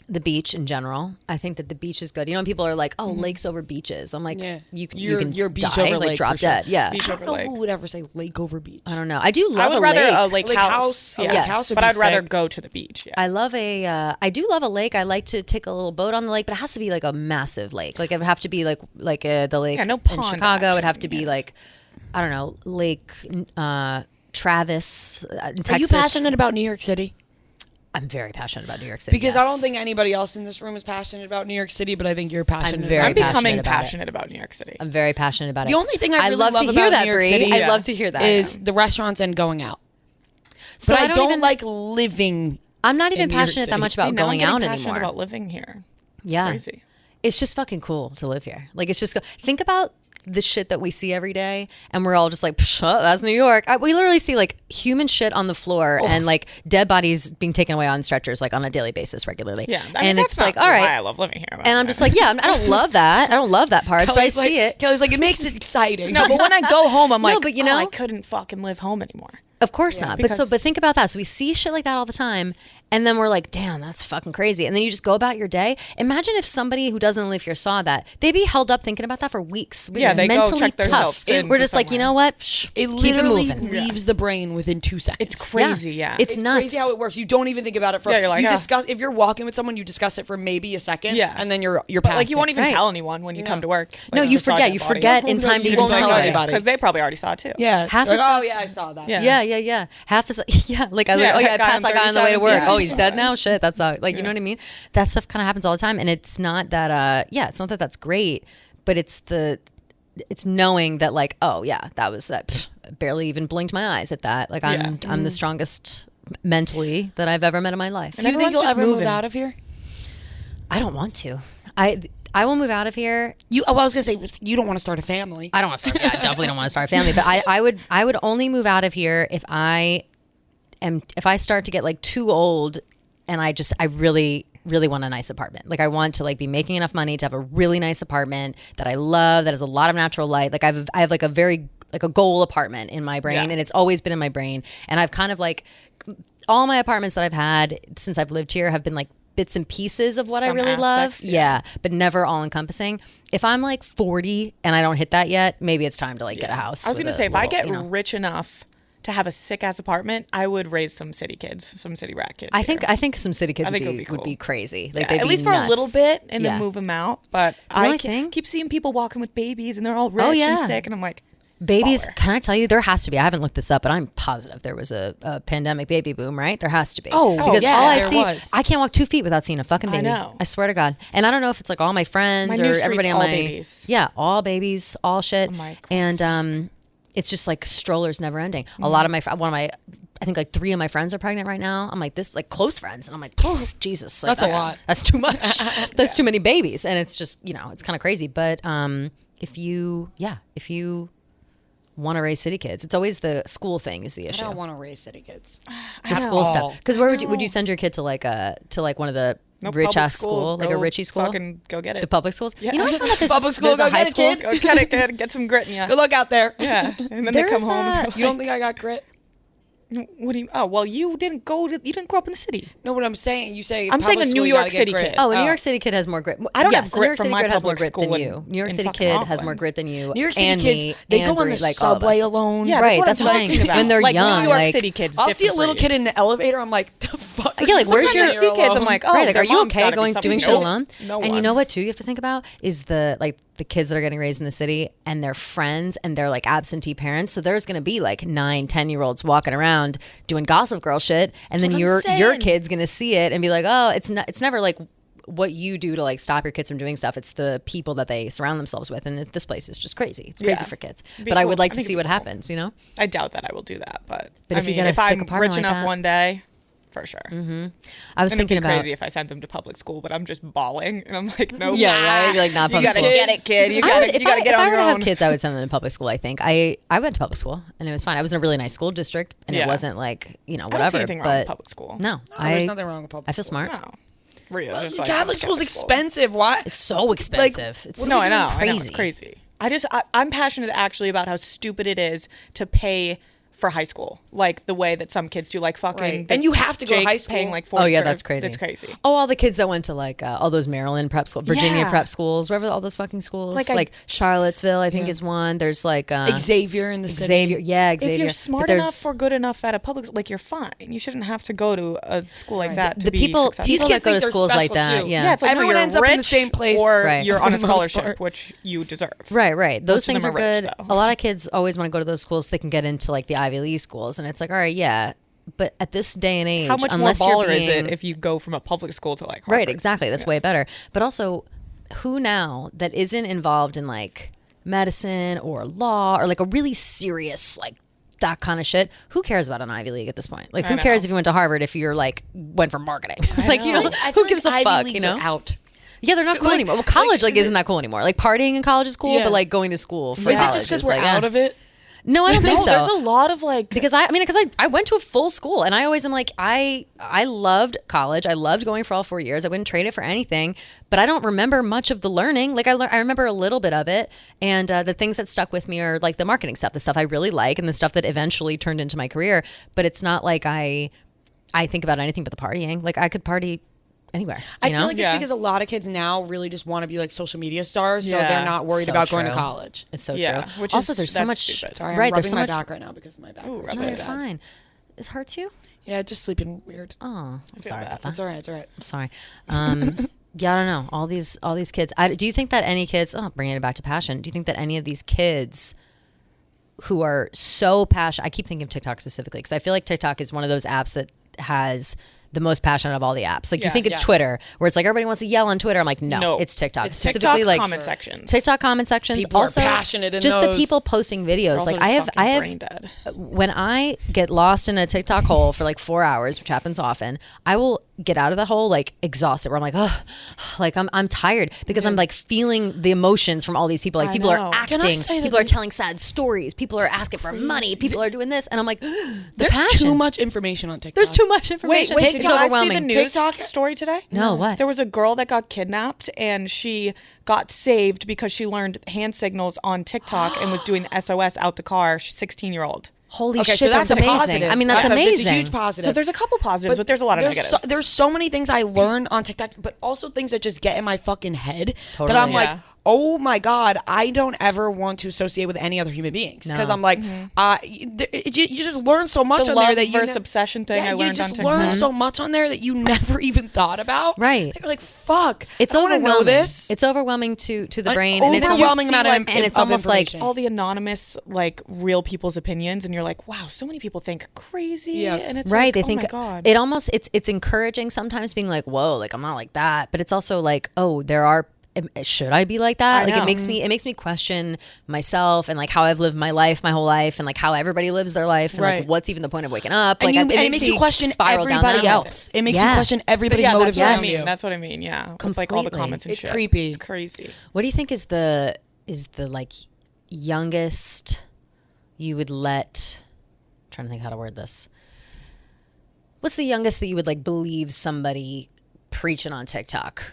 the beach in general. I think that the beach is good. You know, when people are like, oh, lakes over beaches. I'm like, you can you're beach die, over like lake drop for sure. dead. Yeah. Beach I over don't know lake. who would ever say lake over beach. I don't know. I do love I would a rather lake. a lake Lake house. house. Yeah. Lake house would But be I'd rather sick. go to the beach. Yeah. I love I do love a lake. I like to take a little boat on the lake, but it has to be like a massive lake. Like it would have to be like the lake no in pond Chicago. It'd have action, to be like, I don't know, Lake Travis in Texas. Are you passionate about New York City? I'm very passionate about New York City. Because yes. I don't think anybody else in this room is passionate about New York City, but I think you're passionate. very about I'm it. becoming passionate passionate about New York City. I'm very passionate about it. The only thing I really love love to hear about that, New York Bree. City I'd love to hear that. is the restaurants and going out. So But I don't even, like living. I'm not even in New York passionate that City. much See, about now I'm going getting out passionate anymore. about living here. It's Yeah. crazy. It's just fucking cool to live here. Like it's just think about the shit that we see every day, and we're all just like, Psh, oh, that's New York. We literally see like human shit on the floor and like dead bodies being taken away on stretchers like on a daily basis regularly. Yeah. I mean, and that's it's not like, all right. why I love living here. And I'm just like, yeah, I don't love that. I don't love that part, but I Kelly's see it. Kelly's like, it makes it exciting. No, but when I go home, I'm like, but you know- I couldn't fucking live home anymore. Of course not. But because- think about that. So we see shit like that all the time, and then we're like, damn, that's fucking crazy. And then you just go about your day. Imagine if somebody who doesn't live here saw that. They'd be held up thinking about that for weeks. We'd Yeah, be they go mentally check tough. themselves into We're just like, you somewhere. know what? Shh, It keep literally it moving. leaves the brain within 2 seconds. It's crazy, yeah. It's nuts. Crazy how it works. You don't even think about it for. Yeah, you're like, you ah. discuss if you're walking with someone, you discuss it for maybe a second. Yeah. and then you're But past like you won't it. even Right. tell anyone when you come to work. No, Like, you just saw a forget. dead You body. forget in time to You even won't tell tell anybody. anybody. Because they probably already saw it too. Yeah, Half the like, stuff- oh yeah, I saw that. Yeah. Yeah. Half the yeah, like I Yeah, oh yeah, I got passed him that guy on the way to 37. work. Yeah. Oh, he's dead now. Shit, that's how. Like you know what I mean? That stuff kind of happens all the time, and it's not that. It's not that that's great, but it's knowing that like, oh yeah, that was that. Pff, I barely even blinked my eyes at that. Like I'm the strongest mentally that I've ever met in my life. Do you think everyone's you'll just ever move moving. out of here? I don't want to. I will move out of here. I was gonna say you don't want to start a family. I don't want to start. Yeah, I definitely don't want to start a family. But I would only move out of here if I start to get like too old, and I really want a nice apartment. Like I want to like be making enough money to have a really nice apartment that I love, that has a lot of natural light. Like I have like a very like a goal apartment in my brain, and it's always been in my brain. And I've kind of like all my apartments that I've had since I've lived here have been like bits and pieces of what I Some really love. aspects, Yeah, but never all encompassing. If I'm like 40 and I don't hit that yet, maybe it's time to like get a house. I was with going to a say, if I little, get you know. rich enough to have a sick ass apartment, I would raise some city kids, some city rat kids. I here. think some city kids I think it would would be be cool. crazy. Like Yeah, they'd at be least for a little nuts. bit and Yeah. then move them out. But only I thing- keep seeing people walking with babies and they're all rich yeah. and sick, and I'm like, Babies, baller. can I tell you, there has to be. I haven't looked this up, but I'm positive there was a pandemic baby boom, right? There has to be. Because yeah, all I there see, was. I can't walk 2 feet without seeing a fucking baby. know. I swear to God. And I don't know if it's like all my friends My new or street's everybody on all my babies. Yeah, all babies, all shit. Oh my God. And it's just like strollers never ending. A lot of my I think like 3 of my friends are pregnant right now. I'm like this, like close friends, and I'm like, oh Jesus, like, That's a lot. That's too much. That's too many babies, and it's just it's kind of crazy. But if you want to raise city kids, it's always the school thing is the I issue. don't want to raise city kids. The school stuff. Because where would you send your kid to like one of the rich public ass school, like a Go richie school? Fucking go get it. The public schools. Yeah. You know, I found out there's Public school, there's a go high get it, school. kid. Go get it, get some grit in you. Good luck out there. Yeah, and then they come There's home. And a- they're You don't think I got grit? What do you? Oh, well, you didn't grow up in the city. No, what I'm saying, you say I'm saying public a school, New you York gotta get City grit. kid. Oh, a New York City kid has more grit. I don't yes, have grit a New York from City my kid has more public grit than school you. New York in City fucking kid has more Auckland. grit than you. New York City and kids, me, they and go on Brie, the like all of subway us. alone. Yeah, Right, that's that's what what I'm I'm talking saying. about. When they're like, young, New York like- City kids. I'll see a little different kid in the elevator. I'm like, the fuck? Yeah, like, where's your- breed. See kids, I'm like, oh, Right, like, their are you mom's okay gotta be doing something. shit Nope. alone? No And you one. know what too you have to think about is the kids that are getting raised in the city and their friends and their like absentee parents. So there's gonna be like 9-10-year-olds walking around doing Gossip Girl shit, and then what I'm your saying. kid's gonna see it and be like, oh, it's never like what you do to like stop your kids from doing stuff. It's the people that they surround themselves with, and this place is just crazy. It's crazy Yeah. for kids. Be But I cool. would like I to think see it'd what be cool. happens. You know, I doubt that I will do that, but But I if you mean, get a if sick I'm apartment rich like enough that- one day, for sure. I was And it'd thinking be about. crazy if I sent them to public school, but I'm just bawling, and I'm like, no, Yeah, right? You're like, not you public gotta school. get it, kid. You I gotta, would, you gotta get if on I were your to own. have kids, I would send them to public school. I think I went to public school and it was fine. I was in a really nice school district, and Yeah. it wasn't like I don't see whatever. anything wrong But with public school. no, There's nothing wrong with public I feel school. smart. No. Real. Well, just like Catholic school's Catholic school. expensive. Why? It's so expensive. It's No, I know. crazy. I know. It's crazy. I'm passionate actually about how stupid it is to pay for high school, like the way that some kids do, like fucking. Right. And you have to go to Jake high school. paying like 40. Oh yeah, that's crazy. That's crazy. Oh, all the kids that went to like all those Maryland prep schools, Virginia Yeah. prep schools, wherever all those fucking schools, Like, like Charlottesville, I think is one. There's like Xavier in the city. Xavier, yeah, Xavier. If you're But smart there's- enough or good enough at a public, like you're fine. You shouldn't have to go to a school like that to the be people successful. people kids that go think to they're schools like special, that, too. yeah, Yeah, it's like Everyone no, you're ends up in the rich same place. or Right. you're For on the a most scholarship, part. which you deserve. Right. Those Most of things them are are rich, good. though. A lot of kids always want to go to those schools so they can get into like the Ivy League schools, and it's like, all right, yeah, but at this day and age, How much more unless you're baller is being, it if you go from a public school to like Harvard? right, exactly, that's way better. But also, who now that isn't involved in like medicine or law or like a really serious like that kind of shit, who cares about an Ivy League at this point? Like, who know. cares if you went to Harvard if you're like went for marketing? like, you know, I feel who gives like a Ivy fuck? Leagues You know, are out. yeah, they're not cool Like- anymore. Well, college like, like is isn't that cool anymore. Like partying in college is cool, Yeah. but like going to school for Is it college just because is we're like, out of it? No, I don't think No, so. there's a lot of like Because I went to a full school, and I always am like, I loved college. I loved going for all 4 years. I wouldn't trade it for anything, but I don't remember much of the learning. Like I remember a little bit of it, and the things that stuck with me are like the marketing stuff, the stuff I really like, and the stuff that eventually turned into my career. But it's not like I think about anything but the partying. Like I could party anywhere. I You know? feel like it's Yeah. because a lot of kids now really just want to be like social media stars, so Yeah. they're not worried So about going to true. college. It's so Yeah, true. which Also, is- there's so that's much. stupid. Sorry, Right, I'm there's rubbing so my much. back right now because my back hurts rub No, really you're bad. fine. It hurts you? Yeah, just sleeping weird. Oh, I'm sorry bad. about that. It's all right. It's all right. I'm sorry. Yeah, I don't know. All these kids. Do you think that any kids? Oh, bringing it back to passion. Do you think that any of these kids who are so passionate? I keep thinking of TikTok specifically because I feel like TikTok is one of those apps that has the most passion of all the apps. Like you think it's Yes. Twitter, where it's like everybody wants to yell on Twitter. I'm like, no, No. it's TikTok. It's Specifically, TikTok like comment sections. TikTok comment sections. People are also, passionate in just those. the people posting videos. Also Like just I fucking have brain dead. when I get lost in a TikTok hole for like 4 hours, which happens often, I will get out of that hole like exhausted, where I'm like, oh, like I'm tired because I'm like feeling the emotions from all these people. Like I people know. are Can I acting, say that people are telling sad stories, people are asking for money, people are doing this, and I'm like, There's passion. too much information on TikTok. There's too much Wait, information. wait, it's did you guys see overwhelming. the news TikTok? story today? No, what? There was a girl that got kidnapped and she got saved because she learned hand signals on TikTok and was doing the SOS out the car. She's 16-year-old. Holy Okay, shit, so that's a amazing. positive. I mean, that's It's amazing. a huge positive. But there's a couple positives, but there's a lot of negatives. There's so many things I learn on TikTok, but also things that just get in my fucking head Totally. that I'm Yeah. like, oh my God, I don't ever want to associate with any other human beings. Because No. I'm like, you just learn so much The on there love that you versus obsession thing I you learned on just TikTok. learn so much on there that you never even thought about. Right. You're like, fuck. It's I want to overwhelming. know this. It's overwhelming to the An brain, and it's overwhelming almost, amount of and it's of almost like information. all the anonymous, like real people's opinions, and you're like, wow, so many people think crazy. Yeah. And it's right. like, They oh think my God. it almost it's encouraging sometimes, being like, whoa, like I'm not like that, but it's also like, oh, there are. Should I be like that? I Like know. it makes me question myself and like how I've lived my life, my whole life, and like how everybody lives their life, and Right. like what's even the point of waking up? and, Like it makes you question everybody else. It makes you Yeah. question everybody's yeah, motives that's what I around mean. you. That's what I mean. Yeah, with like all the Completely. comments and It's shit. creepy. It's crazy. What do you think is the like youngest you would let? I'm trying to think how to word this. What's the youngest that you would like believe somebody preaching on TikTok?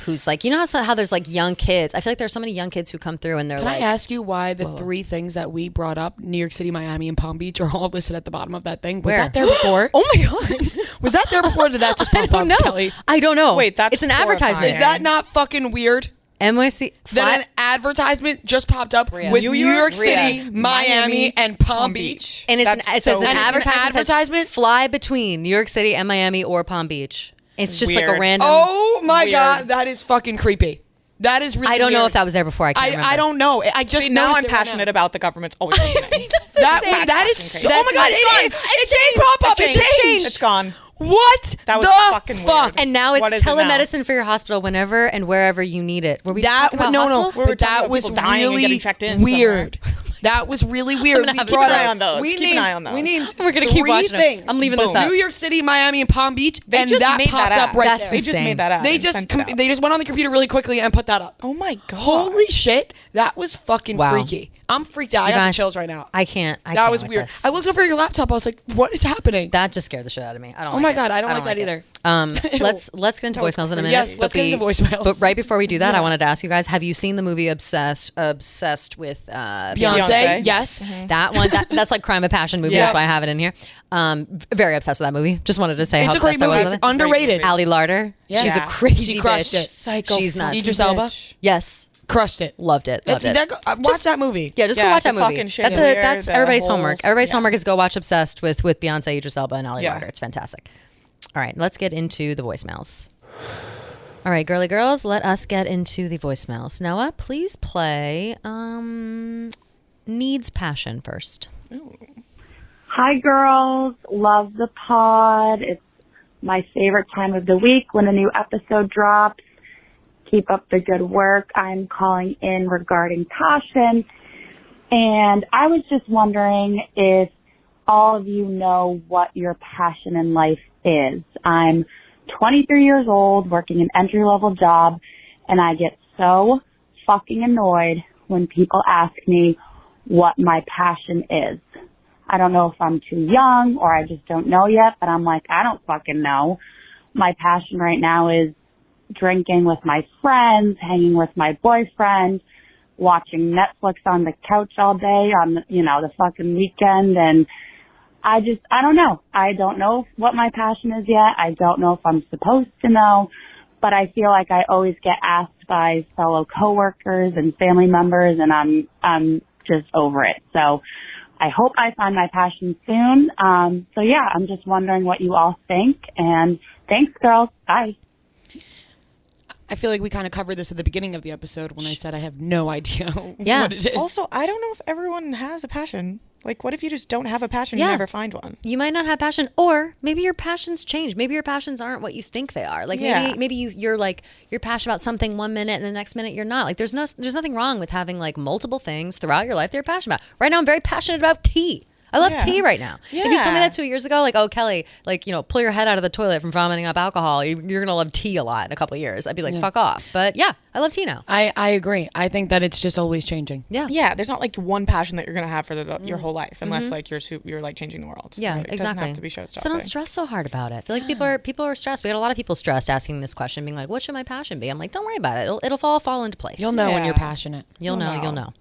who's like, you know how there's like young kids. I feel like there's so many young kids who come through and they're Can like. I ask you why the three things that we brought up, New York City, Miami, and Palm Beach, are all listed at the bottom of that thing? Was that there before? Oh my God. Was that there before? Or did that just pop up, Kelly? I don't know. Wait, that's it's an horrifying. advertisement. Is that not fucking weird? NYC. That an advertisement just popped up with New York City, Miami, and Palm Beach. And it says an advertisement. advertisement? Fly between New York City and Miami or Palm Beach. It's just like a Weird. random. Oh my God, that is fucking creepy. That is really I don't know weird. if that was there before. I can't remember. I don't know. I just See, now I'm noticed it right passionate about the government's always listening. that is so, oh my God, it did pop up. It changed. It's gone. What? That was the fucking fuck? weird. And now it's What is it now? telemedicine for your hospital whenever and wherever you need it. Were we That talking about no, hospitals? We were but talking that about was people dying and really getting checked in weird. That was really weird. gonna have to Keep an Brought eye up- on those. We Keep named, an eye on those. We named We're gonna keep three watching them. things. I'm leaving this Boom. up. New York City, Miami, and Palm Beach, They and just that made popped that up right That's there. They just insane. made that up. They and just sent it out. they just went on the computer really quickly and put that up. Oh my God. Holy shit, that was fucking Wow. freaky. I'm freaked out. I You got the guys, chills right now. I can't. That was with weird. this. I looked over at your laptop. I was like, what is happening? That just scared the shit out of me. I don't. Oh like my it. God, I don't like that it. either. Let's get into voicemails in a minute. Yes, let's but get into voicemails. But right before we do that, Yeah. I wanted to ask you guys: have you seen the movie Obsessed with Beyonce? Beyonce. Yes. That one, that's like crime of passion movie. That's why I have it in here. Very obsessed with that movie. Just wanted to say It's how a great obsessed I was movie. with It's it. underrated. Ali Larder. Yeah. She's a Yeah. crazy She crushed bitch. it. Psycho She's nuts. Idris Elba. bitch. Yes, Crushed it. loved it. Loved it. Watch that movie. Yeah, just go Yeah, watch the that movie. fucking That's chandelier, that's the everybody's whole- homework. Everybody's yeah. homework is go watch Obsessed with Beyonce, Idris Elba, and Ali Yeah. Larder. It's fantastic. All right, let's get into the voicemails. All right, girly girls, let us get into the voicemails. Noah, please play Needs Passion first. Hi, girls. Love the pod. It's my favorite time of the week when a new episode drops. Keep up the good work. I'm calling in regarding passion. And I was just wondering if all of you know what your passion in life is. I'm 23 years old, working an entry-level job, and I get so fucking annoyed when people ask me what my passion is. I don't know if I'm too young or I just don't know yet, but I'm like, I don't fucking know. My passion right now is drinking with my friends, hanging with my boyfriend, watching Netflix on the couch all day on, the fucking weekend. And I don't know. I don't know what my passion is yet. I don't know if I'm supposed to know, but I feel like I always get asked by fellow coworkers and family members, and I'm just over it. So I hope I find my passion soon. So yeah, I'm just wondering what you all think, and thanks, girls. Bye. I feel like we kind of covered this at the beginning of the episode when I said I have no idea Yeah. what it is. Also, I don't know if everyone has a passion. Like, what if you just don't have a passion? Yeah. You never find one. You might not have passion, or maybe your passions change. Maybe your passions aren't what you think they are. Like Yeah. maybe you're passionate about something one minute and the next minute you're not. Like there's nothing wrong with having like multiple things throughout your life that you're passionate about. Right now I'm very passionate about tea. I love Yeah. tea right now. If you told me Yeah. that 2 years ago, like, oh, Kelly, like, pull your head out of the toilet from vomiting up alcohol, you're going to love tea a lot in a couple of years. I'd be like, fuck off. But yeah, I love tea now. I agree. I think that it's just always changing. Yeah. Yeah, there's not like one passion that you're gonna have for your whole life, unless like you're like changing the world. Yeah, right? It exactly. doesn't have to be show So don't stress so hard about it. I feel like people are stressed. We had a lot of people stressed asking this question, being like, "What should my passion be?" I'm like, "Don't worry about it. It'll fall into place. You'll know when you're Yeah. passionate. You'll know.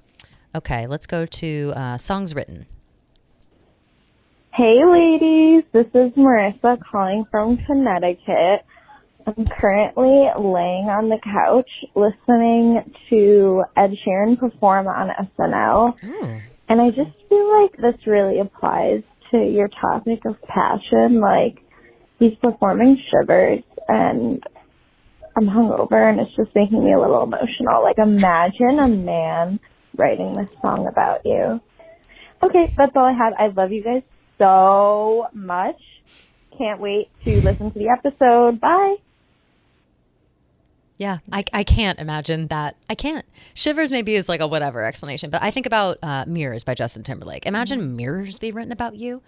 Okay, let's go to songs written. Hey ladies, this is Marissa calling from Connecticut. I'm currently laying on the couch listening to Ed Sheeran perform on SNL. And I just feel like this really applies to your topic of passion. Like, he's performing Shivers and I'm hungover and it's just making me a little emotional. Like, imagine a man writing this song about you. Okay, that's all I had. I love you guys so much. Can't wait to listen to the episode. Bye. Yeah, I can't imagine that. I can't. Shivers maybe is like a whatever explanation, but I think about Mirrors by Justin Timberlake. Imagine Mirrors be written about you.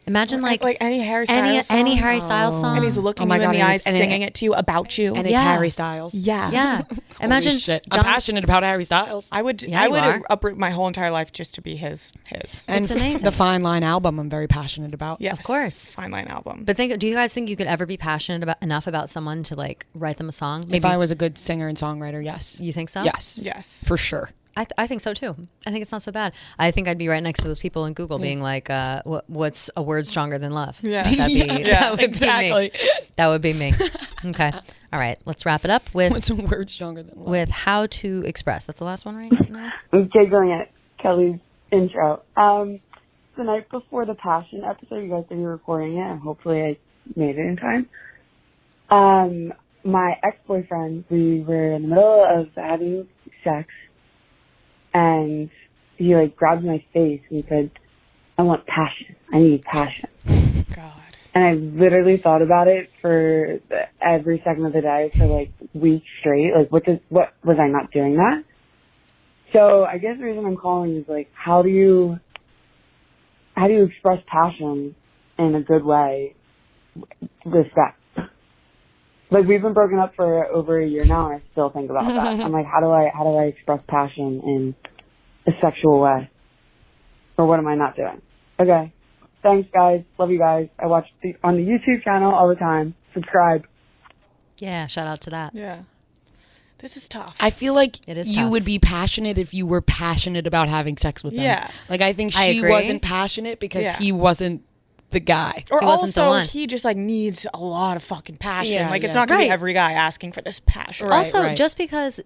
Imagine like any Harry Styles song. any Harry Styles song. And he's looking you in the eyes, singing it to you about you. And it's Harry Styles. Yeah. Yeah. Imagine Holy shit. John, I'm passionate about Harry Styles. I would Yeah, you are. uproot my whole entire life just to be his. And It's amazing. The Fine Line album I'm very passionate about. Yes. Of course. Fine Line album. But do you guys think you could ever be passionate enough about someone to like write them a song? Maybe If I was a good singer and songwriter, yes. you think so? Yes. Yes. For sure. I think so too. I think it's not so bad. I think I'd be right next to those people in Google being like, what's a word stronger than love? Yeah. That'd be, that would exactly. be me. That would be me. Okay. All right. Let's wrap it up What's a word stronger than love? with how to express. That's the last one, right? No? I'm giggling at Kelly's intro. The night before the Passion episode, you guys said you were recording it, and hopefully I made it in time. My ex-boyfriend, we were in the middle of having sex, and he like grabbed my face and he said, "I want passion. I need passion." God. And I literally thought about it for every second of the day for like weeks straight. Like, what was I not doing that? So I guess the reason I'm calling is like, how do you express passion in a good way with sex? Like, we've been broken up for over a year now, and I still think about that. I'm like, how do I express passion in a sexual way? Or what am I not doing? Okay. Thanks, guys. Love you guys. I watch on the YouTube channel all the time. Subscribe. Yeah. Shout out to that. Yeah. This is tough. I feel like It is you tough. would be passionate if you were passionate about having sex with them. Yeah. Like, I think I she agree. wasn't passionate because Yeah. he wasn't the guy. Or He wasn't the also, one. he just like needs a lot of fucking passion. Yeah, like, it's yeah. not gonna Right. be every guy asking for this passion. Right. Also, just because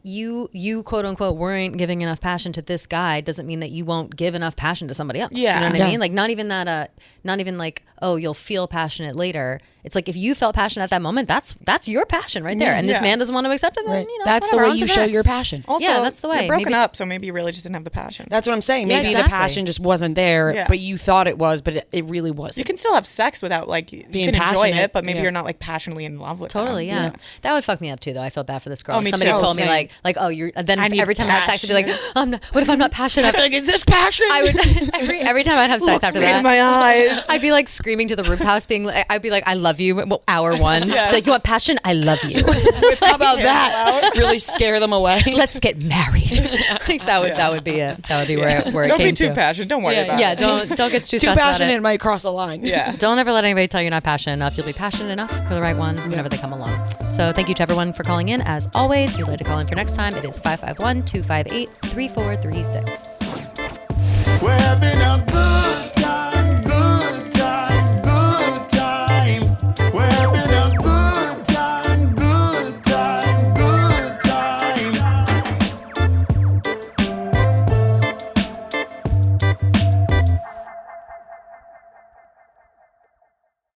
you quote unquote weren't giving enough passion to this guy doesn't mean that you won't give enough passion to somebody else. Yeah. You know what Yeah. I mean? Like not even like, oh, you'll feel passionate later. It's like if you felt passionate at that moment, that's your passion right there. And this Yeah. man doesn't want to accept it, then Right. you know, That's the whatever, way on you to show next. your passion. Also, Yeah, that's the way. You're broken Maybe- up, so maybe you really just didn't have the passion. That's what I'm saying. Yeah, Maybe exactly. the passion just wasn't there, Yeah. but you thought it was, but it really You wasn't. can still have sex without like you Being can enjoy passionate, it, but maybe yeah. you're not like passionately in love with Totally, them. yeah. That would fuck me up too, though. I feel bad for this girl. Oh, me Somebody too. told me Same. like, oh, you're. Then I need every time I had sex, I'd be like, passion. I'm not. What if I'm not passionate? I'd be like, is this passion? I would every time I'd have sex after Look me that. in my eyes. I'd be like screaming to the roof house, being like, I'd be like, I love you. Well, hour one, Yes. like you want passion? I love you. How about that? Really scare them away. Let's get married. Like that would be it. That would be where it Don't came be too to. passionate. Don't worry about Yeah, it. don't get too Too stressed about passionate it. might cross the line. Yeah. Don't ever let anybody tell you you're not passionate enough. You'll be passionate enough for the right one whenever they come along. So thank you to everyone for calling in. As always, if you'd like to call in for next time, it is 551-258-3436. We're having a good